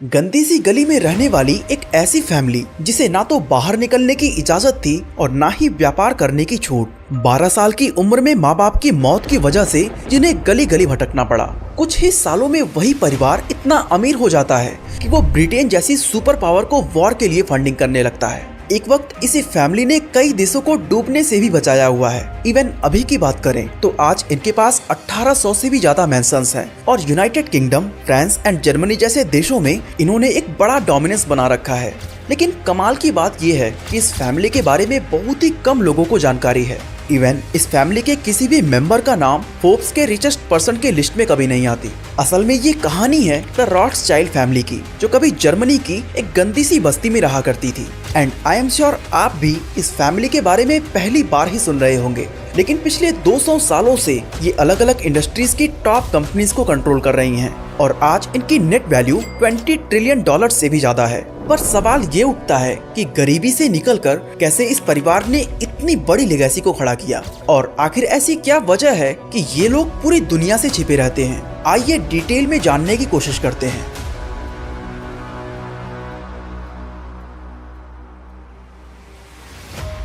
गंदी सी गली में रहने वाली एक ऐसी फैमिली जिसे ना तो बाहर निकलने की इजाजत थी और ना ही व्यापार करने की छूट। 12 साल की उम्र में माँ बाप की मौत की वजह से जिन्हें गली गली भटकना पड़ा। कुछ ही सालों में वही परिवार इतना अमीर हो जाता है कि वो ब्रिटेन जैसी सुपर पावर को वॉर के लिए फंडिंग करने लगता है। एक वक्त इसी फैमिली ने कई देशों को डूबने से भी बचाया हुआ है। इवन अभी की बात करें तो आज इनके पास 1800 से भी ज्यादा मेंशंस हैं और United kingdom, France and Germany जैसे देशों में इन्होंने एक बड़ा डोमिनेंस बना रखा है। लेकिन कमाल की बात यह है कि इस फैमिली के बारे में बहुत ही कम लोगों को जानकारी है। इवन इस फैमिली के किसी भी मेंबर का नाम फोर्ब्स के रिचेस्ट पर्सन के लिस्ट में कभी नहीं आती। असल में ये कहानी है द रॉथस्चाइल्ड फैमिली की, जो कभी जर्मनी की एक गंदी सी बस्ती में रहा करती थी। एंड आई एम श्योर आप भी इस फैमिली के बारे में पहली बार ही सुन रहे होंगे। लेकिन पिछले 200 सालों से ये अलग अलग इंडस्ट्रीज की टॉप कंपनीज को कंट्रोल कर रही हैं और आज इनकी नेट वैल्यू $20 ट्रिलियन से भी ज्यादा है। पर सवाल ये उठता है कि गरीबी से निकलकर कैसे इस परिवार ने इतनी बड़ी लेगेसी को खड़ा किया और आखिर ऐसी क्या वजह है कि ये लोग पूरी दुनिया से छिपे रहते हैं। आइए डिटेल में जानने की कोशिश करते हैं।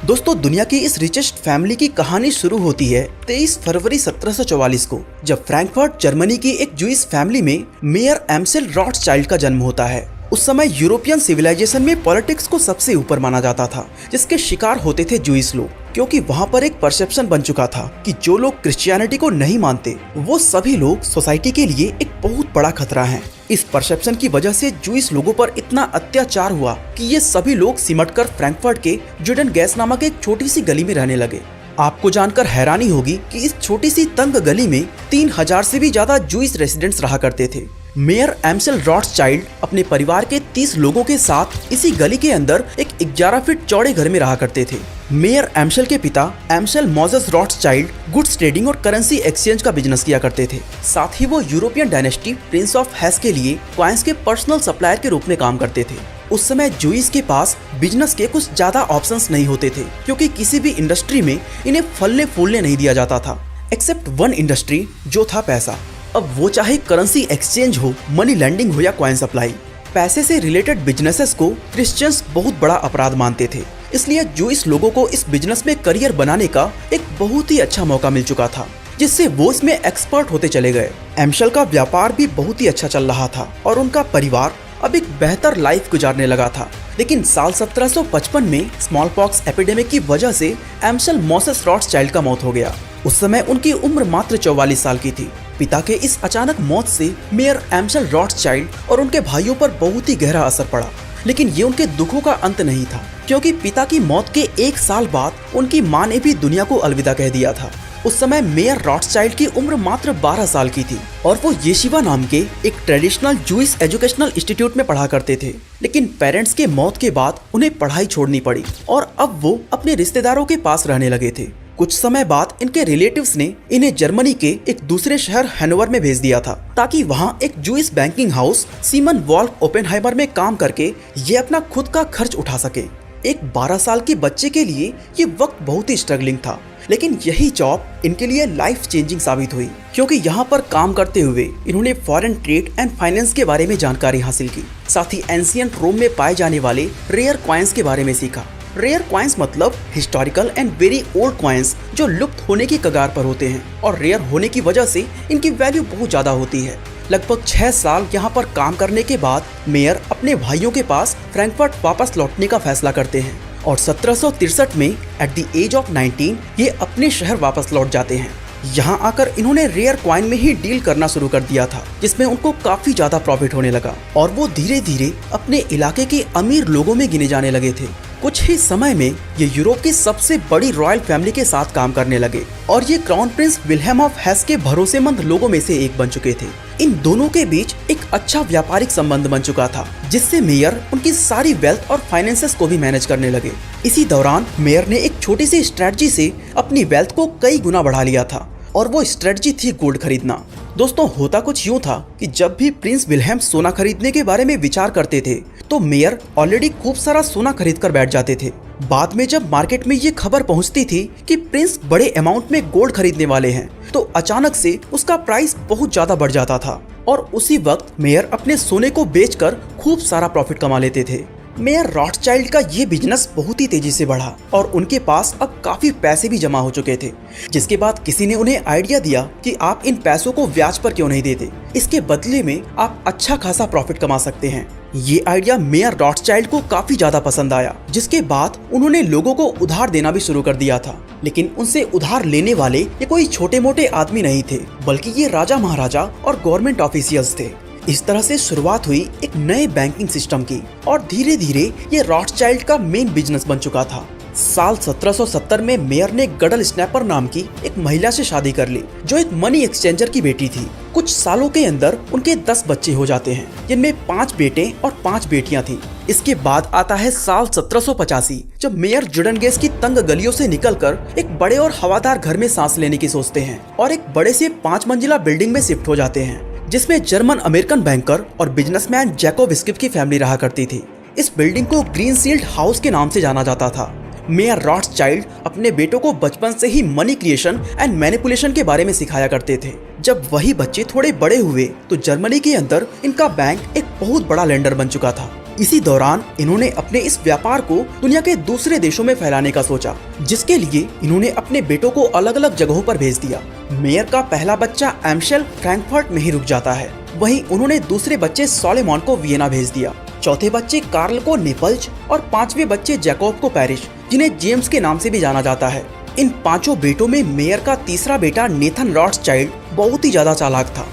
दोस्तों, दुनिया की इस रिचेस्ट फैमिली की कहानी शुरू होती है 23 फरवरी 1744 को, जब फ्रैंकफर्ट जर्मनी की एक जूइश फैमिली में मेयर एम्सेल रॉथस्चाइल्ड का जन्म होता है। उस समय यूरोपियन सिविलाइजेशन में पॉलिटिक्स को सबसे ऊपर माना जाता था, जिसके शिकार होते थे जूइश लोग, क्योंकि वहाँ पर एक परसेप्शन बन चुका था कि जो लोग क्रिश्चियनिटी को नहीं मानते वो सभी लोग सोसाइटी के लिए एक बहुत बड़ा खतरा हैं। इस परसेप्शन की वजह से जूइश लोगों पर इतना अत्याचार हुआ कि ये सभी लोग सिमटकर फ्रैंकफर्ट के जुडेन गैस नामक एक छोटी सी गली में रहने लगे। आपको जानकर हैरानी होगी कि इस छोटी सी तंग गली में 3000 से भी ज्यादा जूइश रेसिडेंट्स रहा करते थे। मेयर एम्सेल रॉथस्चाइल्ड अपने परिवार के 30 लोगों के साथ इसी गली के अंदर एक 11 फीट चौड़े घर में रहा करते थे। मेयर एम्सेल के पिता एम्सेल मोजेस रॉथस्चाइल्ड गुड्स ट्रेडिंग और करेंसी एक्सचेंज का बिजनेस किया करते थे। साथ ही वो यूरोपियन डायनेस्टी प्रिंस ऑफ हेस के लिए कॉइन्स के पर्सनल सप्लायर के रूप में काम करते थे। उस समय जूइश के पास बिजनेस के कुछ ज्यादा ऑप्शंस नहीं होते थे, क्योंकि किसी भी इंडस्ट्री में इन्हें फलने फूलने नहीं दिया जाता था, एक्सेप्ट वन इंडस्ट्री जो था पैसा। अब वो चाहे करेंसी एक्सचेंज हो, मनी लैंडिंग हो या कॉइन सप्लाई, पैसे से रिलेटेड बिजनेसेस को क्रिश्चियंस बहुत बड़ा अपराध मानते थे। इसलिए जूइश लोगों को इस बिजनेस में करियर बनाने का एक बहुत ही अच्छा मौका मिल चुका था, जिससे वो इसमें एक्सपर्ट होते चले गए। एम्सेल का व्यापार भी बहुत ही अच्छा चल रहा था और उनका परिवार अब एक बेहतर लाइफ गुजारने लगा था। लेकिन साल 1755 में स्मॉल पॉक्स एपिडेमिक की वजह से एम्सेल मोसेस रॉथस्चाइल्ड का मौत हो गया। उस समय उनकी उम्र मात्र 44 साल की थी। पिता के इस अचानक मौत से मेयर एम्सेल रॉथस्चाइल्ड और उनके भाइयों पर बहुत ही गहरा असर पड़ा। लेकिन ये उनके दुखों का अंत नहीं था, क्योंकि पिता की मौत के 1 साल बाद उनकी मां ने भी दुनिया को अलविदा कह दिया था। उस समय मेयर रॉथस्चाइल्ड की उम्र मात्र 12 साल की थी और वो येशिवा नाम के एक ट्रेडिशनल जूइश एजुकेशनल इंस्टीट्यूट में पढ़ा करते थे। लेकिन पेरेंट्स के मौत के बाद उन्हें पढ़ाई छोड़नी पड़ी और अब वो अपने रिश्तेदारों के पास रहने लगे थे। कुछ समय बाद इनके रिलेटिव्स ने इन्हें जर्मनी के एक दूसरे शहर हैनोवर में भेज दिया था, ताकि वहाँ एक Jewish banking house Simon Wolff Oppenheimer में काम करके ये अपना खुद का खर्च उठा सके। एक 12 साल के बच्चे के लिए ये वक्त बहुत ही स्ट्रगलिंग था, लेकिन यही जॉब इनके लिए लाइफ चेंजिंग साबित हुई, क्योंकि यहाँ पर काम करते हुए इन्होंने फॉरेन ट्रेड एंड फाइनेंस के बारे में जानकारी हासिल की। साथ ही एंशिएंट रोम में पाए जाने वाले रेयर कॉइन्स के बारे में सीखा। रेयर कॉइन्स मतलब historical and very old coins जो लुप्त होने की कगार पर होते हैं और रेयर होने की वजह से इनकी वैल्यू बहुत ज्यादा होती है। लगभग 6 साल यहाँ पर काम करने के बाद मेयर अपने भाइयों के पास फ्रैंकफर्ट वापस लौटने का फैसला करते हैं और 1763 में एट द एज ऑफ 19 ये अपने शहर वापस लौट जाते हैं। यहाँ आकर इन्होंने रेयर कॉइन में ही डील करना शुरू कर दिया था, जिसमें उनको काफी ज्यादा प्रॉफिट होने लगा और वो धीरे धीरे अपने इलाके के अमीर लोगों में गिने जाने लगे थे। कुछ ही समय में ये यूरोप की सबसे बड़ी रॉयल फैमिली के साथ काम करने लगे और ये क्राउन प्रिंस विल्हेम ऑफ हेस के भरोसेमंद लोगों में से एक बन चुके थे। इन दोनों के बीच एक अच्छा व्यापारिक संबंध बन चुका था, जिससे मेयर उनकी सारी वेल्थ और फाइनेंसेस को भी मैनेज करने लगे। इसी दौरान मेयर ने एक छोटी सी स्ट्रेटजी से अपनी वेल्थ को कई गुना बढ़ा लिया था और वो स्ट्रेटजी थी गोल्ड खरीदना। दोस्तों, होता कुछ यूँ था कि जब भी प्रिंस विल्हेम सोना खरीदने के बारे में विचार करते थे तो मेयर ऑलरेडी खूब सारा सोना खरीद कर बैठ जाते थे। बाद में जब मार्केट में ये खबर पहुंचती थी कि प्रिंस बड़े अमाउंट में गोल्ड खरीदने वाले हैं, तो अचानक से उसका प्राइस बहुत ज्यादा बढ़ जाता था। और उसी वक्त मेयर अपने सोने को बेचकर खूब सारा प्रॉफिट कमा लेते थे। मेयर रॉथस्चाइल्ड का ये बिजनेस बहुत ही तेजी से बढ़ा और उनके पास अब काफी पैसे भी जमा हो चुके थे, जिसके बाद किसी ने उन्हें आइडिया दिया कि आप इन पैसों को ब्याज पर क्यों नहीं देते, इसके बदले में आप अच्छा खासा प्रॉफिट कमा सकते हैं। ये आइडिया मेयर रॉथस्चाइल्ड को काफी ज्यादा पसंद आया, जिसके बाद उन्होंने लोगों को उधार देना भी शुरू कर दिया था। लेकिन उनसे उधार लेने वाले ये कोई छोटे मोटे आदमी नहीं थे, बल्कि ये राजा महाराजा और गवर्नमेंट ऑफिशियल्स थे। इस तरह से शुरुआत हुई एक नए बैंकिंग सिस्टम की और धीरे धीरे ये रॉथस्चाइल्ड का मेन बिजनेस बन चुका था। साल 1770 में मेयर ने गडल स्नैपर नाम की एक महिला से शादी कर ली, जो एक मनी एक्सचेंजर की बेटी थी। कुछ सालों के अंदर उनके 10 बच्चे हो जाते हैं, जिनमें 5 बेटे और 5 बेटियां थीं। इसके बाद आता है साल 1785, जब मेयर जुडनगेस की तंग गलियों से निकलकर एक बड़े और हवादार घर में सांस लेने की सोचते हैं और एक बड़े से 5 मंजिला बिल्डिंग में शिफ्ट हो जाते हैं, जिसमें जर्मन अमेरिकन बैंकर और बिजनेसमैन जैकोब स्किप की फैमिली रहा करती थी। इस बिल्डिंग को ग्रीनसील्ड हाउस के नाम से जाना जाता था। मेयर रॉथस्चाइल्ड अपने बेटों को बचपन से ही मनी क्रिएशन एंड मैनिपुलेशन के बारे में सिखाया करते थे। जब वही बच्चे थोड़े बड़े हुए तो जर्मनी के अंदर इनका बैंक एक बहुत बड़ा लेंडर बन चुका था। इसी दौरान इन्होंने अपने इस व्यापार को दुनिया के दूसरे देशों में फैलाने का सोचा, जिसके लिए इन्होंने अपने बेटों को अलग अलग जगहों पर भेज दिया। मेयर का पहला बच्चा एम्शेल फ्रैंकफर्ट में ही रुक जाता है। वहीं उन्होंने दूसरे बच्चे सोलेमॉन को वियना भेज दिया, चौथे बच्चे कार्ल को नेपल्स और 5वें बच्चे जैकोब को पेरिस, जिन्हें जेम्स के नाम से भी जाना जाता है। इन 5 बेटों में मेयर का तीसरा बेटा नेथन रॉथस्चाइल्ड बहुत ही ज्यादा चालाक था।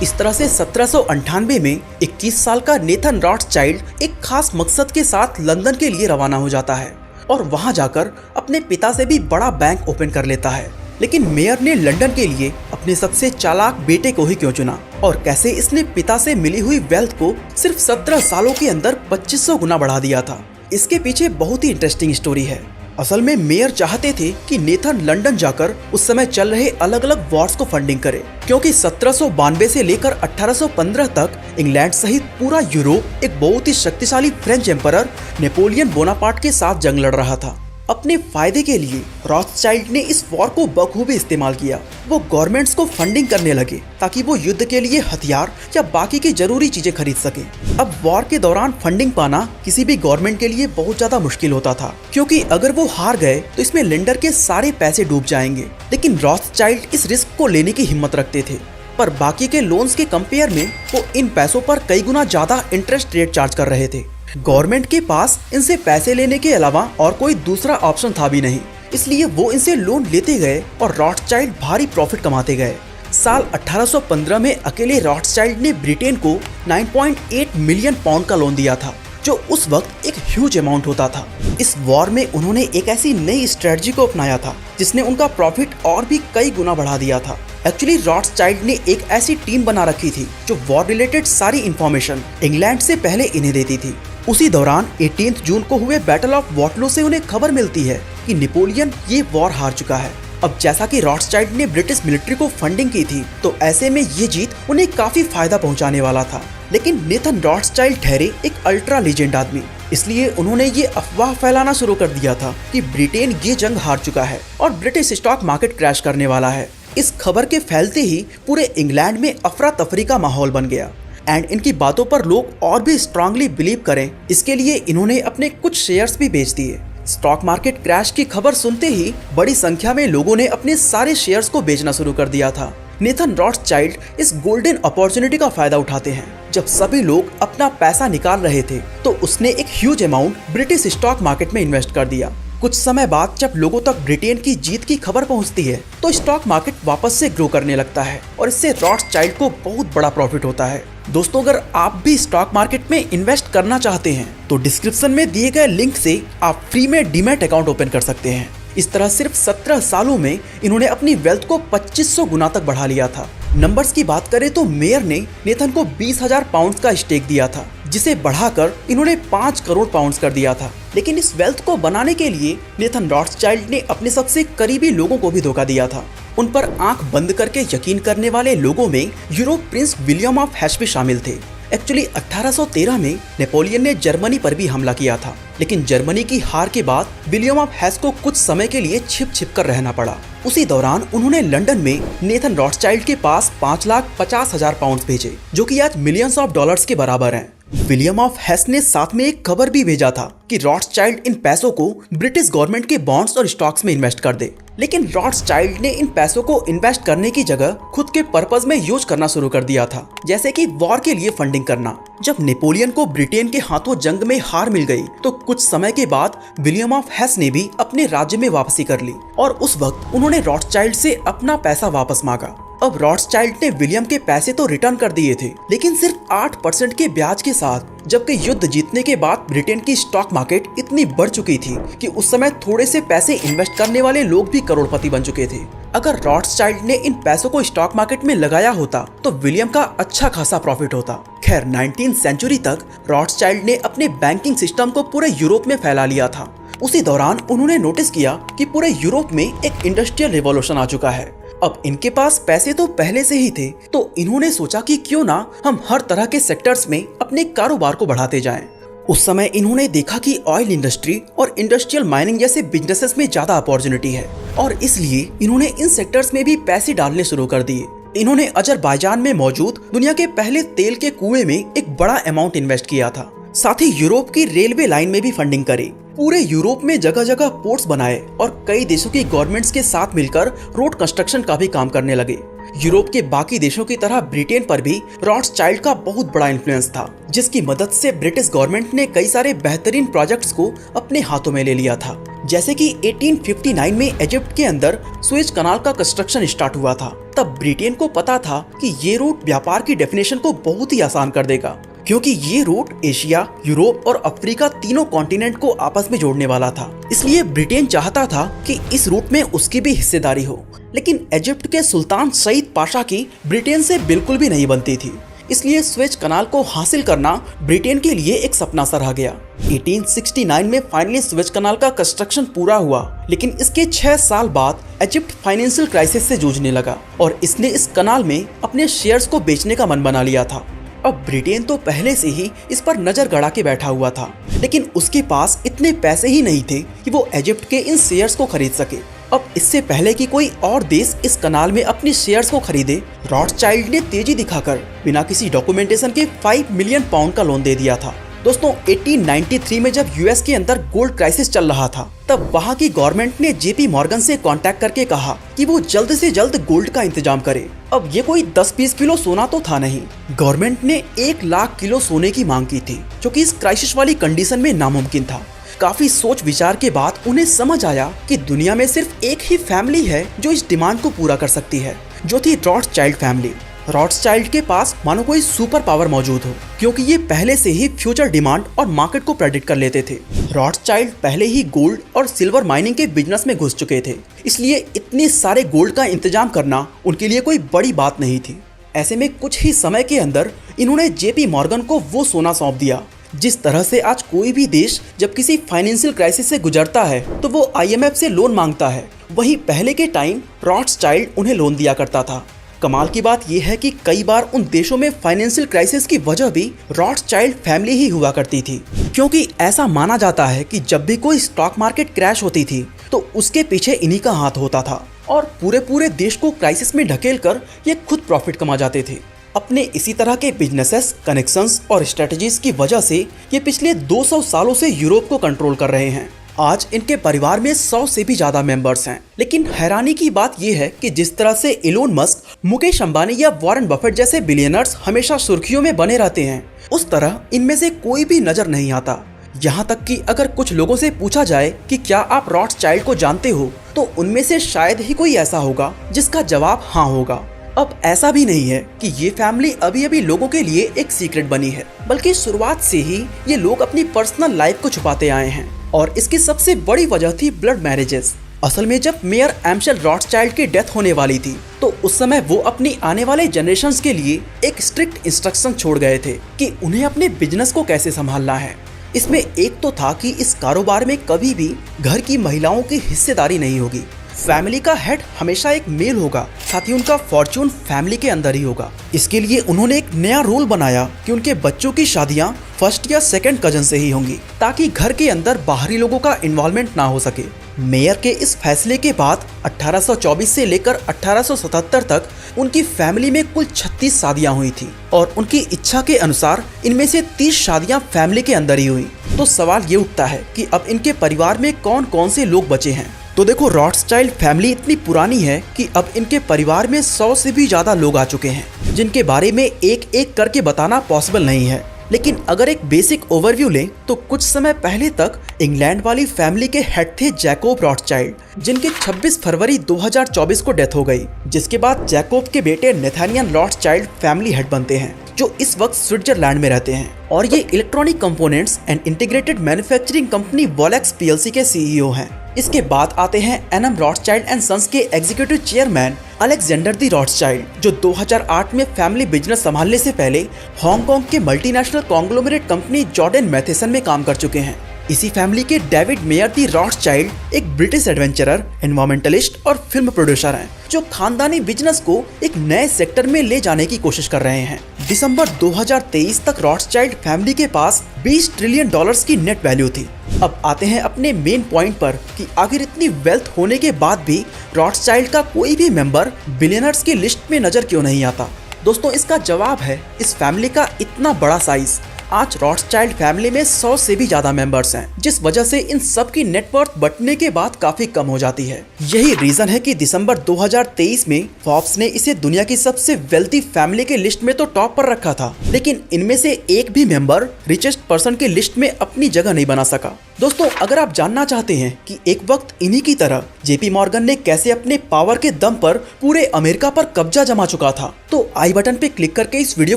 इस तरह से 1798 में 21 साल का नेथन रॉथस्चाइल्ड एक खास मकसद के साथ लंदन के लिए रवाना हो जाता है और वहां जाकर अपने पिता से भी बड़ा बैंक ओपन कर लेता है। लेकिन मेयर ने लंदन के लिए अपने सबसे चालाक बेटे को ही क्यों चुना और कैसे इसने पिता से मिली हुई वेल्थ को सिर्फ 17 सालों के अंदर 2500 गुना बढ़ा दिया था, इसके पीछे बहुत ही इंटरेस्टिंग स्टोरी है। असल में मेयर चाहते थे कि नेथन लंदन जाकर उस समय चल रहे अलग अलग वॉर्स को फंडिंग करे, क्योंकि 1792 से लेकर 1815 तक इंग्लैंड सहित पूरा यूरोप एक बहुत ही शक्तिशाली फ्रेंच एम्परर नेपोलियन बोनापार्ट के साथ जंग लड़ रहा था। अपने फायदे के लिए रॉथस्चाइल्ड ने इस वॉर को बखूबी इस्तेमाल किया। वो गवर्नमेंट्स को फंडिंग करने लगे ताकि वो युद्ध के लिए हथियार या बाकी की जरूरी चीजें खरीद सके। अब वॉर के दौरान फंडिंग पाना किसी भी गवर्नमेंट के लिए बहुत ज्यादा मुश्किल होता था, क्योंकि अगर वो हार गए तो इसमें लेंडर के सारे पैसे डूब जाएंगे। लेकिन रॉथस्चाइल्ड इस रिस्क को लेने की हिम्मत रखते थे, पर बाकी के लोन्स के कंपेयर में वो इन पैसों पर कई गुना ज्यादा इंटरेस्ट रेट चार्ज कर रहे थे। गवर्नमेंट के पास इनसे पैसे लेने के अलावा और कोई दूसरा ऑप्शन था भी नहीं, इसलिए वो इनसे लोन लेते गए और रॉथस्चाइल्ड भारी प्रॉफिट कमाते गए। साल 1815 में अकेले रॉथस्चाइल्ड ने ब्रिटेन को 9.8 मिलियन पाउंड का लोन दिया था, जो उस वक्त एक ह्यूज अमाउंट होता था। इस वॉर में उन्होंने एक ऐसी नई स्ट्रेटजी को अपनाया था जिसने उनका प्रॉफिट और भी कई गुना बढ़ा दिया था। एक्चुअली रॉथस्चाइल्ड ने एक ऐसी टीम बना रखी थी जो वॉर रिलेटेड सारी इंफॉर्मेशन इंग्लैंड से पहले इन्हें देती थी। उसी दौरान 18 जून को हुए बैटल ऑफ वॉटरलू से उन्हें खबर मिलती है कि नेपोलियन ये वॉर हार चुका है। अब जैसा कि रॉथस्चाइल्ड ने ब्रिटिश मिलिट्री को फंडिंग की थी, तो ऐसे में ये जीत उन्हें काफी फायदा पहुंचाने वाला था। लेकिन नेथन रॉथस्चाइल्ड ठहरे एक अल्ट्रा लीजेंड आदमी, इसलिए उन्होंने ये अफवाह फैलाना शुरू कर दिया था कि ब्रिटेन ये जंग हार चुका है और ब्रिटिश स्टॉक मार्केट क्रैश करने वाला है। इस खबर के फैलते ही पूरे इंग्लैंड में अफरा तफरी का माहौल बन गया एंड इनकी बातों पर लोग और भी स्ट्रांगली बिलीव करें, इसके लिए इन्होंने अपने कुछ शेयर्स भी बेच दिए। स्टॉक मार्केट क्रैश की खबर सुनते ही बड़ी संख्या में लोगों ने अपने सारे शेयर्स को बेचना शुरू कर दिया था। नेथन रॉथस्चाइल्ड इस गोल्डन अपॉर्चुनिटी का फायदा उठाते हैं। जब सभी लोग अपना पैसा निकाल रहे थे तो उसने एक huge amount British stock market में इन्वेस्ट कर दिया। कुछ समय बाद जब लोगों तक ब्रिटेन की जीत की खबर पहुंचती है तो स्टॉक मार्केट वापस से ग्रो करने लगता है और इससे रॉथस्चाइल्ड को बहुत बड़ा प्रॉफिट होता है। दोस्तों, अगर आप भी स्टॉक मार्केट में इन्वेस्ट करना चाहते हैं तो डिस्क्रिप्शन में दिए गए लिंक से आप फ्री में डीमैट अकाउंट ओपन कर सकते हैं। इस तरह सिर्फ 17 सालों में इन्होंने अपनी वेल्थ को 2500 गुना तक बढ़ा लिया था। नंबर्स की बात करें तो मेयर ने नेथन को 20,000 पाउंड का स्टेक दिया था, जिसे बढ़ाकर इन्होंने 5 करोड़ पाउंड कर दिया था। लेकिन इस वेल्थ को बनाने के लिए नेथन रॉथस्चाइल्ड ने अपने सबसे करीबी लोगों को भी धोखा दिया था। उन पर आंख बंद करके यकीन करने वाले लोगों में Europe Prince William of hash भी शामिल थे। एक्चुअली 1813 में नेपोलियन ने जर्मनी पर भी हमला किया था, लेकिन जर्मनी की हार के बाद विलियम ऑफ हेस को कुछ समय के लिए छिप कर रहना पड़ा। उसी दौरान उन्होंने लंदन में नेथन रॉथस्चाइल्ड के पास 5,50,000 पाउंड भेजे, जो कि आज मिलियंस ऑफ डॉलर्स के बराबर हैं। विलियम ऑफ हेस ने साथ में एक खबर भी भेजा था कि रॉथस्चाइल्ड इन पैसों को ब्रिटिश गवर्नमेंट के बॉन्ड्स और स्टॉक्स में इन्वेस्ट कर दे, लेकिन रॉथस्चाइल्ड ने इन पैसों को इन्वेस्ट करने की जगह खुद के पर्पस में यूज करना शुरू कर दिया था, जैसे कि वॉर के लिए फंडिंग करना। जब नेपोलियन को ब्रिटेन के हाथों जंग में हार मिल गई तो कुछ समय के बाद विलियम ऑफ हेस ने भी अपने राज्य में वापसी कर ली और उस वक्त उन्होंने रॉथस्चाइल्ड से अपना पैसा वापस मांगा। अब रॉथस्चाइल्ड ने विलियम के पैसे तो रिटर्न कर दिए थे, लेकिन सिर्फ 8% के ब्याज के साथ, जबकि युद्ध जीतने के बाद ब्रिटेन की स्टॉक मार्केट इतनी बढ़ चुकी थी कि उस समय थोड़े से पैसे इन्वेस्ट करने वाले लोग भी करोड़पति बन चुके थे। अगर रॉथस्चाइल्ड ने इन पैसों को स्टॉक मार्केट में लगाया होता तो विलियम का अच्छा खासा प्रॉफिट होता। खैर 19वीं सेंचुरी तक रॉथस्चाइल्ड ने अपने बैंकिंग सिस्टम को पूरे यूरोप में फैला लिया था। उसी दौरान उन्होंने नोटिस किया कि पूरे यूरोप में एक इंडस्ट्रियल रिवॉल्यूशन आ चुका है। अब इनके पास पैसे तो पहले से ही थे, तो इन्होंने सोचा कि क्यों ना हम हर तरह के सेक्टर्स में अपने कारोबार को बढ़ाते जाएं। उस समय इन्होंने देखा कि ऑयल इंडस्ट्री और इंडस्ट्रियल माइनिंग जैसे बिजनेसेस में ज्यादा अपॉर्चुनिटी है और इसलिए इन्होंने इन सेक्टर्स में भी पैसे डालने शुरू कर दिए। इन्होंने अजरबैजान में मौजूद दुनिया के पहले तेल के कुएं में एक बड़ा अमाउंट इन्वेस्ट किया था। साथ ही यूरोप की रेलवे लाइन में भी फंडिंग करी। पूरे यूरोप में जगह जगह पोर्ट्स बनाए और कई देशों की गवर्नमेंट्स के साथ मिलकर रोड कंस्ट्रक्शन का भी काम करने लगे। यूरोप के बाकी देशों की तरह ब्रिटेन पर भी रॉथस्चाइल्ड का बहुत बड़ा इन्फ्लुएंस था, जिसकी मदद से ब्रिटिश गवर्नमेंट ने कई सारे बेहतरीन प्रोजेक्ट्स को अपने हाथों में ले लिया था। जैसे कि 1859 में इजिप्ट के अंदर सुएज कनाल का कंस्ट्रक्शन स्टार्ट हुआ था। तब ब्रिटेन को पता था कि ये रूट व्यापार की डेफिनेशन को बहुत ही आसान कर देगा, क्योंकि ये रूट एशिया, यूरोप और अफ्रीका तीनों कॉन्टिनेंट को आपस में जोड़ने वाला था। इसलिए ब्रिटेन चाहता था कि इस रूट में उसकी भी हिस्सेदारी हो, लेकिन इजिप्ट के सुल्तान सईद पाशा की ब्रिटेन से बिल्कुल भी नहीं बनती थी। इसलिए सुएज कनाल को हासिल करना ब्रिटेन के लिए एक सपना सा रह गया। 1869 में फाइनली सुएज कनाल का कंस्ट्रक्शन पूरा हुआ, लेकिन इसके 6 साल बाद इजिप्ट फाइनेंशियल क्राइसिस से जूझने लगा और इसने इस कनाल में अपने शेयर्स को बेचने का मन बना लिया था। अब ब्रिटेन तो पहले से ही इस पर नजर गड़ा के बैठा हुआ था, लेकिन उसके पास इतने पैसे ही नहीं थे कि वो इजिप्ट के इन शेयर्स को खरीद सके। अब इससे पहले कि कोई और देश इस कनाल में अपनी शेयर्स को खरीदे, रॉथस्चाइल्ड ने तेजी दिखाकर बिना किसी डॉक्यूमेंटेशन के 5 मिलियन पाउंड का लोन दे दिया था। दोस्तों 1893 में जब यूएस के अंदर गोल्ड क्राइसिस चल रहा था, तब वहाँ की गवर्नमेंट ने जेपी मॉर्गन से कांटेक्ट करके कहा कि वो जल्द से जल्द गोल्ड का इंतजाम करे। अब ये कोई 10-20 किलो सोना तो था नहीं, गवर्नमेंट ने 1 लाख किलो सोने की मांग की थी, जो कि इस क्राइसिस वाली कंडीशन में नामुमकिन था। काफी सोच विचार के बाद उन्हें समझ आया कि दुनिया में सिर्फ एक ही फैमिली है जो इस डिमांड को पूरा कर सकती है, जो थी रॉथस्चाइल्ड फैमिली। रॉथस्चाइल्ड के पास मानो कोई सुपर पावर मौजूद हो, क्योंकि ये पहले से ही फ्यूचर डिमांड और मार्केट को प्रेडिक्ट कर लेते थे। रॉथस्चाइल्ड पहले ही गोल्ड और सिल्वर माइनिंग के बिजनेस में घुस चुके थे, इसलिए इतने सारे गोल्ड का इंतजाम करना उनके लिए कोई बड़ी बात नहीं थी। ऐसे में कुछ ही समय के अंदर इन्होंने जेपी मॉर्गन को वो सोना सौंप दिया। जिस तरह से आज कोई भी देश जब किसी फाइनेंशियल क्राइसिस से गुजरता है तो वो IMF से लोन मांगता है, वहीं पहले के टाइम रॉथस्चाइल्ड उन्हें लोन दिया करता था। कमाल की बात यह है कि कई बार उन देशों में फाइनेंशियल क्राइसिस की वजह भी रॉथस्चाइल्ड फैमिली ही हुआ करती थी, क्योंकि ऐसा माना जाता है कि जब भी कोई स्टॉक मार्केट क्रैश होती थी तो उसके पीछे इन्हीं का हाथ होता था और पूरे देश को क्राइसिस में ढकेल कर ये खुद प्रॉफिट कमा जाते थे। अपने इसी तरह के बिजनेसेस, कनेक्शंस और स्ट्रेटजीज की वजह से ये पिछले 200 सालों से यूरोप को कंट्रोल कर रहे हैं। आज इनके परिवार में 100 से भी ज्यादा मेंबर्स हैं। लेकिन हैरानी की बात यह है कि जिस तरह से इलोन मस्क, मुकेश अंबानी या वॉरेन बफेट जैसे बिलियनर्स हमेशा सुर्खियों में बने रहते हैं, उस तरह इनमें से कोई भी नजर नहीं आता। यहाँ तक कि अगर कुछ लोगों से पूछा जाए कि क्या आप रॉथस्चाइल्ड को जानते हो, तो उनमें से शायद ही कोई ऐसा होगा जिसका जवाब हाँ होगा। अब ऐसा भी नहीं है कि ये फैमिली अभी अभी लोगों के लिए एक सीक्रेट बनी है, बल्कि शुरुआत से ही ये लोग अपनी पर्सनल लाइफ को छुपाते आए हैं और इसकी सबसे बड़ी वजह थी ब्लड मैरिजेस। असल में जब मेयर एम्शेल रॉथस्चाइल्ड की डेथ होने वाली थी तो उस समय वो अपनी आने वाले जनरेशंस के लिए एक स्ट्रिक्ट इंस्ट्रक्शन छोड़ गए थे कि उन्हें अपने बिजनेस को कैसे संभालना है। इसमें एक तो था कि इस कारोबार में कभी भी घर की महिलाओं की हिस्सेदारी नहीं होगी। फैमिली का हेड हमेशा एक मेल होगा, साथ ही उनका फॉर्चून फैमिली के अंदर ही होगा। इसके लिए उन्होंने एक नया रूल बनाया कि उनके बच्चों की शादियां फर्स्ट या सेकंड कजन से ही होंगी, ताकि घर के अंदर बाहरी लोगों का इन्वॉल्वमेंट ना हो सके। मेयर के इस फैसले के बाद 1824 से लेकर 1877 तक उनकी फैमिली में कुल 36 शादियां हुई थी और उनकी इच्छा के अनुसार इनमें से 30 शादियां फैमिली के अंदर ही हुई। तो सवाल ये उठता है कि अब इनके परिवार में कौन कौन से लोग बचे हैं। तो देखो, रॉथस्चाइल्ड फैमिली इतनी पुरानी है कि अब इनके परिवार में 100 से भी ज्यादा लोग आ चुके हैं, जिनके बारे में एक एक करके बताना पॉसिबल नहीं है। लेकिन अगर एक बेसिक ओवरव्यू लें तो कुछ समय पहले तक इंग्लैंड वाली फैमिली के हेड थे जैकोब रॉथस्चाइल्ड, जिनके 26 फरवरी 2024 को डेथ हो गई, जिसके बाद जैकोब के बेटे नेथानियल रॉथस्चाइल्ड फैमिली हेड बनते हैं, जो इस वक्त स्विट्जरलैंड में रहते हैं और ये electronic components and integrated manufacturing company Volex PLC के सीईओ हैं। इसके बाद आते हैं एनएम रॉथस्चाइल्ड एंड सन्स के executive chairman Alexander de Rothschild, जो 2008 में फैमिली बिजनेस संभालने से पहले हांगकांग के मल्टीनेशनल कॉन्ग्लोमरेट कंपनी जॉर्डन मैथेसन में काम कर चुके हैं। इसी फैमिली के डेविड मेयर दी रॉथस्चाइल्ड एक ब्रिटिश एडवेंचरर, एनवायरमेंटलिस्ट और फिल्म प्रोड्यूसर हैं, जो खानदानी बिजनेस को एक नए सेक्टर में ले जाने की कोशिश कर रहे हैं। दिसंबर 2023 तक रॉथस्चाइल्ड फैमिली के पास $20 ट्रिलियन की नेट वैल्यू थी। अब आते हैं अपने मेन पॉइंट पर कि आखिर इतनी वेल्थ होने के बाद भी रॉथस्चाइल्ड का कोई भी मेंबर बिलियनर्स की लिस्ट में नजर क्यों नहीं आता। दोस्तों, इसका जवाब है इस फैमिली का इतना बड़ा साइज। आज रॉथस्चाइल्ड फैमिली में 100 से भी ज्यादा मेंबर्स हैं, जिस वजह से इन सब की नेटवर्थ बढ़ने के बाद काफी कम हो जाती है। यही रीजन है कि दिसंबर 2023 में फॉर्ब्स ने इसे दुनिया की सबसे वेल्थी फैमिली के लिस्ट में तो टॉप पर रखा था, लेकिन इनमें से एक भी मेंबर रिचेस्ट पर्सन के लिस्ट में अपनी जगह नहीं बना सका। दोस्तों, अगर आप जानना चाहते हैं कि एक वक्त इन्हीं की तरह जेपी मॉर्गन ने कैसे अपने पावर के दम पर पूरे अमेरिका पर कब्जा जमा चुका था, तो आई बटन पे क्लिक करके इस वीडियो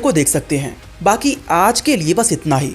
को देख सकते हैं। बाकी आज के लिए बस इतना ही।